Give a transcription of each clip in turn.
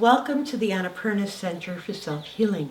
Welcome to the Annapurna Center for Self-Healing.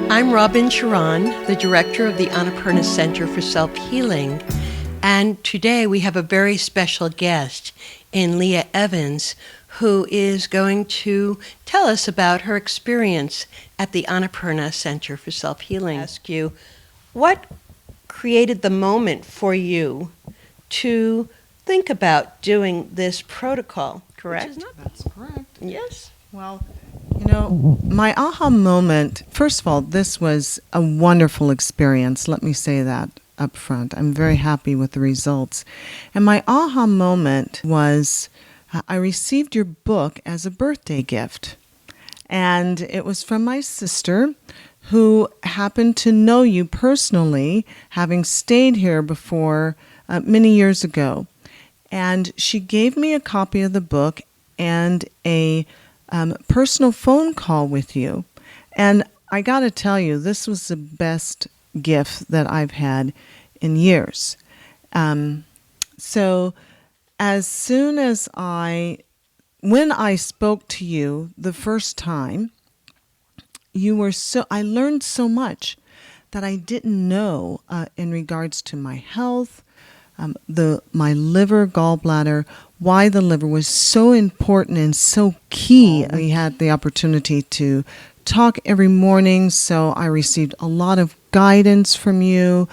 I'm Robin Sharon, the director of the Annapurna Center for Self-Healing, and today we have a very special guest in Leah Evans, who is going to tell us about her experience at the Annapurna Center for Self-Healing. I ask you, what created the moment for you to think about doing this protocol, correct? That's correct. Yes. Well, my aha moment, first of all, this was a wonderful experience. Let me say that up front. I'm very happy with the results. And my aha moment was I received your book as a birthday gift. And it was from my sister, who happened to know you personally, having stayed here before many years ago. And she gave me a copy of the book and a personal phone call with you. And I got to tell you, this was the best gift that I've had in years. So as soon as when I spoke to you the first time, I learned so much that I didn't know in regards to my health, my liver, gallbladder, why the liver was so important and so key. We had the opportunity to talk every morning, so I received a lot of guidance from you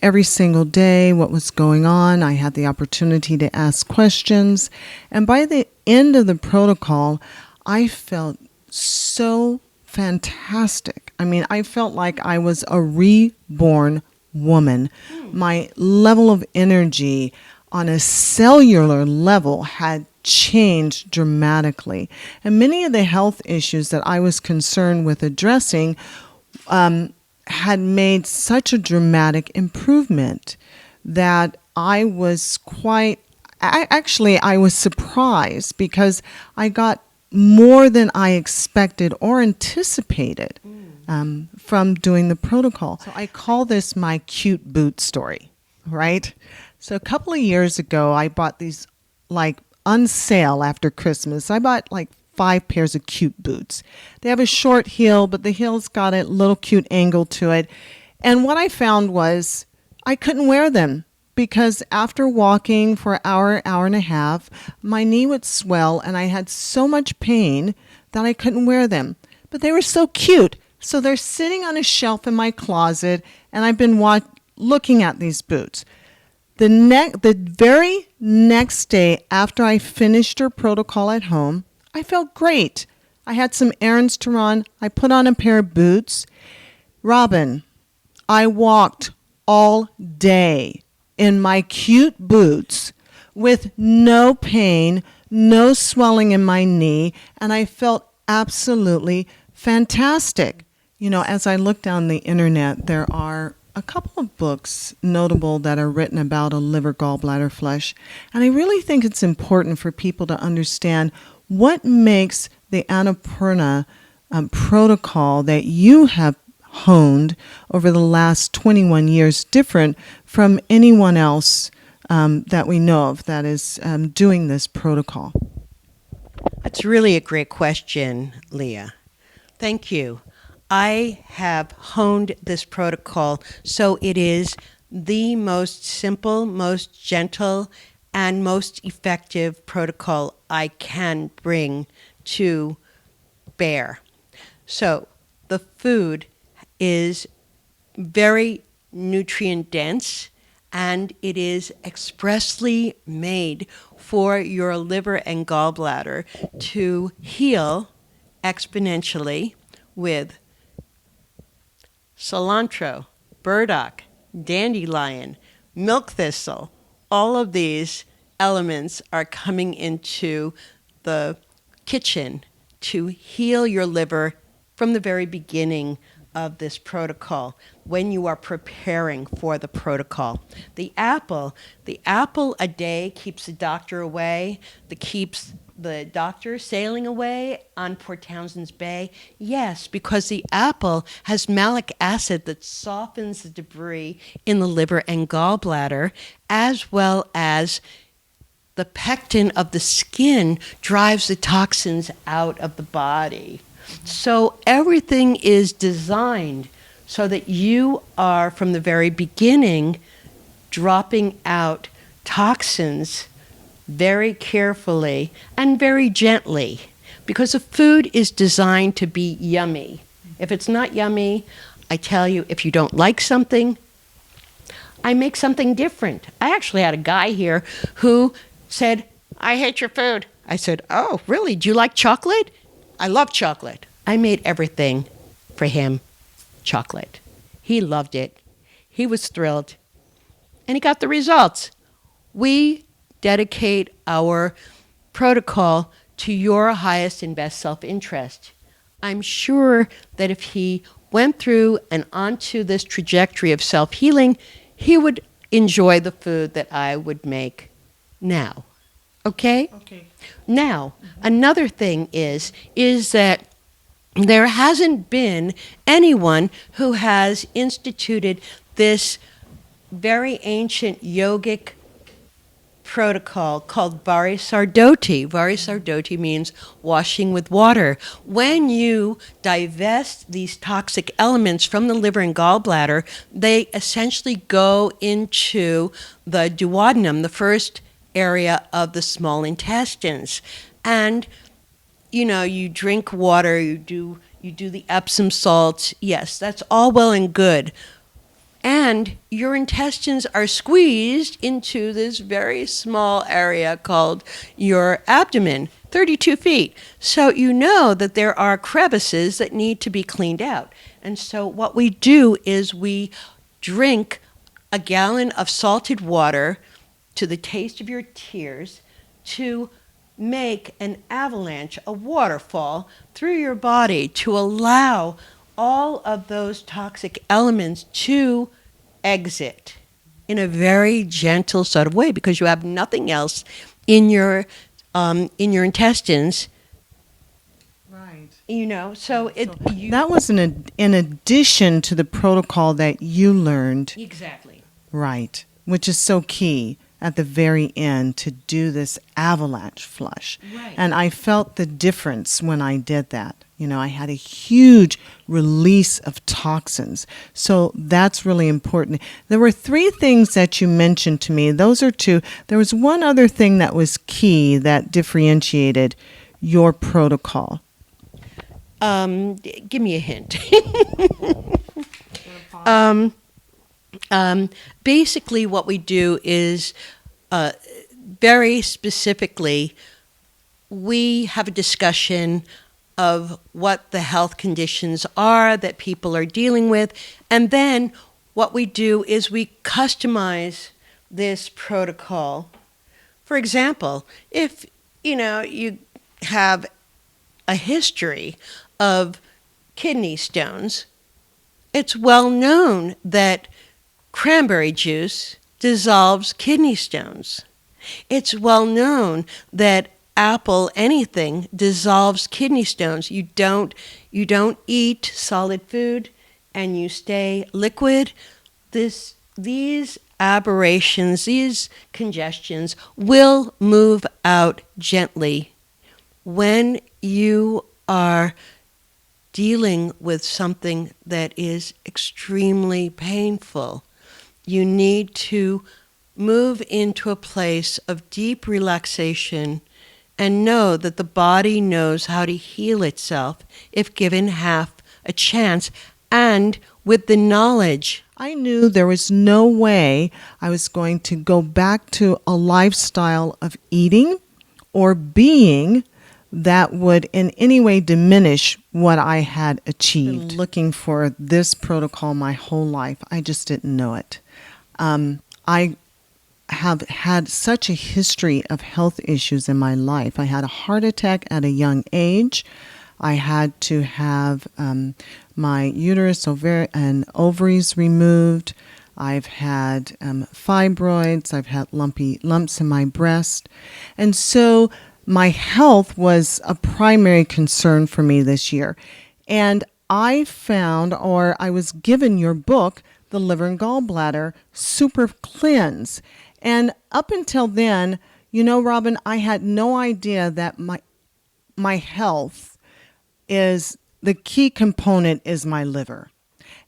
every single day, what was going on. I had the opportunity to ask questions. And by the end of the protocol, I felt so fantastic. I mean, I felt like I was a reborn woman. My level of energy on a cellular level had changed dramatically. And many of the health issues that I was concerned with addressing had made such a dramatic improvement that I was surprised because I got more than I expected or anticipated from doing the protocol. So I call this my cute boot story, right? So a couple of years ago, I bought these on sale after Christmas. I bought 5 pairs of cute boots. They have a short heel, but the heel's got a little cute angle to it. And what I found was I couldn't wear them because after walking for an hour and a half, my knee would swell and I had so much pain that I couldn't wear them. But they were so cute. So they're sitting on a shelf in my closet, and I've been looking at these boots. The very next day after I finished her protocol at home, I felt great. I had some errands to run. I put on a pair of boots. Robin, I walked all day in my cute boots with no pain, no swelling in my knee, and I felt absolutely fantastic. As I look down the internet, there are a couple of books notable that are written about a liver, gallbladder, flush, and I really think it's important for people to understand what makes the Annapurna protocol that you have honed over the last 21 years different from anyone else that we know of that is doing this protocol. That's really a great question, Leah. Thank you. I have honed this protocol so it is the most simple, most gentle, and most effective protocol I can bring to bear. So the food is very nutrient dense, and it is expressly made for your liver and gallbladder to heal exponentially with cilantro, burdock, dandelion, milk thistle. All of these elements are coming into the kitchen to heal your liver from the very beginning of this protocol when you are preparing for the protocol. The apple a day keeps the doctor away, keeps the doctor sailing away on Port Townsend's Bay? Yes, because the apple has malic acid that softens the debris in the liver and gallbladder, as well as the pectin of the skin drives the toxins out of the body. So everything is designed so that you are, from the very beginning, dropping out toxins very carefully and very gently, because the food is designed to be yummy. If it's not yummy, I tell you, if you don't like something, I make something different. I actually had a guy here who said, I hate your food. I said, oh, really? Do you like chocolate? I love chocolate. I made everything for him chocolate. He loved it. He was thrilled. And he got the results. We dedicate our protocol to your highest and best self-interest. I'm sure that if he went through and onto this trajectory of self-healing, he would enjoy the food that I would make now. Okay? Okay. Now, another thing is that there hasn't been anyone who has instituted this very ancient yogic protocol called Varisardoti. Varisardoti means washing with water. When you divest these toxic elements from the liver and gallbladder, they essentially go into the duodenum, the first area of the small intestines. And you drink water, you do the Epsom salts. Yes, that's all well and good. And your intestines are squeezed into this very small area called your abdomen, 32 feet. So you know that there are crevices that need to be cleaned out. And so what we do is we drink a gallon of salted water to the taste of your tears to make an avalanche, a waterfall through your body to allow all of those toxic elements to exit in a very gentle sort of way, because you have nothing else in your intestines. Right. So that was in addition to the protocol that you learned. Exactly. Right. Which is so key at the very end to do this avalanche flush. Right. And I felt the difference when I did that. I had a huge release of toxins. So that's really important. There were 3 things that you mentioned to me. Those are 2. There was one other thing that was key that differentiated your protocol. Give me a hint. Basically, what we do is very specifically, we have a discussion of what the health conditions are that people are dealing with. And then what we do is we customize this protocol. For example, if you have a history of kidney stones, it's well known that cranberry juice dissolves kidney stones. It's well known that apple anything dissolves kidney stones. You don't eat solid food and you stay liquid. These aberrations, these congestions will move out gently. When you are dealing with something that is extremely painful, you need to move into a place of deep relaxation and know that the body knows how to heal itself if given half a chance, and with the knowledge. I knew there was no way I was going to go back to a lifestyle of eating or being that would in any way diminish what I had achieved. I've been looking for this protocol my whole life. I just didn't know it. I have had such a history of health issues in my life. I had a heart attack at a young age. I had to have my uterus and ovaries removed. I've had fibroids. I've had lumpy lumps in my breast. And so my health was a primary concern for me this year. And I found, or I was given your book, The Liver and Gallbladder Super Cleanse. And up until then, You know, Robin, I had no idea that my health is the key component is my liver,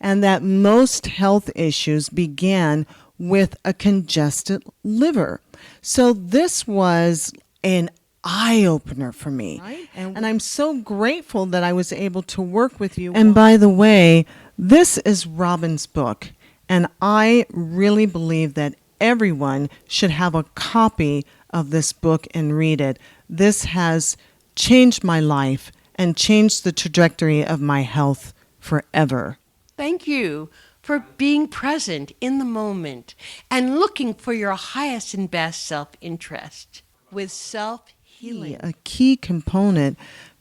and that most health issues began with a congested liver. So this was an eye opener for me. Right. And I'm so grateful that I was able to work with you. And by the way, this is Robin's book, and I really believe that everyone should have a copy of this book and read it. This has changed my life and changed the trajectory of my health forever. Thank you for being present in the moment and looking for your highest and best self-interest with self-healing. A key component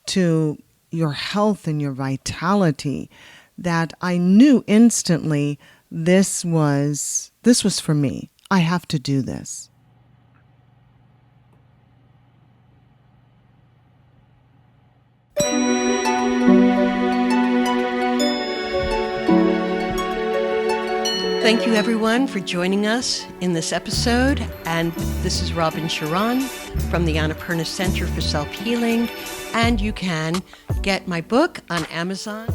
to your health and your vitality that I knew instantly this was for me. I have to do this. Thank you, everyone, for joining us in this episode. And this is Robin Sharon from the Annapurna Center for Self-Healing. And you can get my book on Amazon.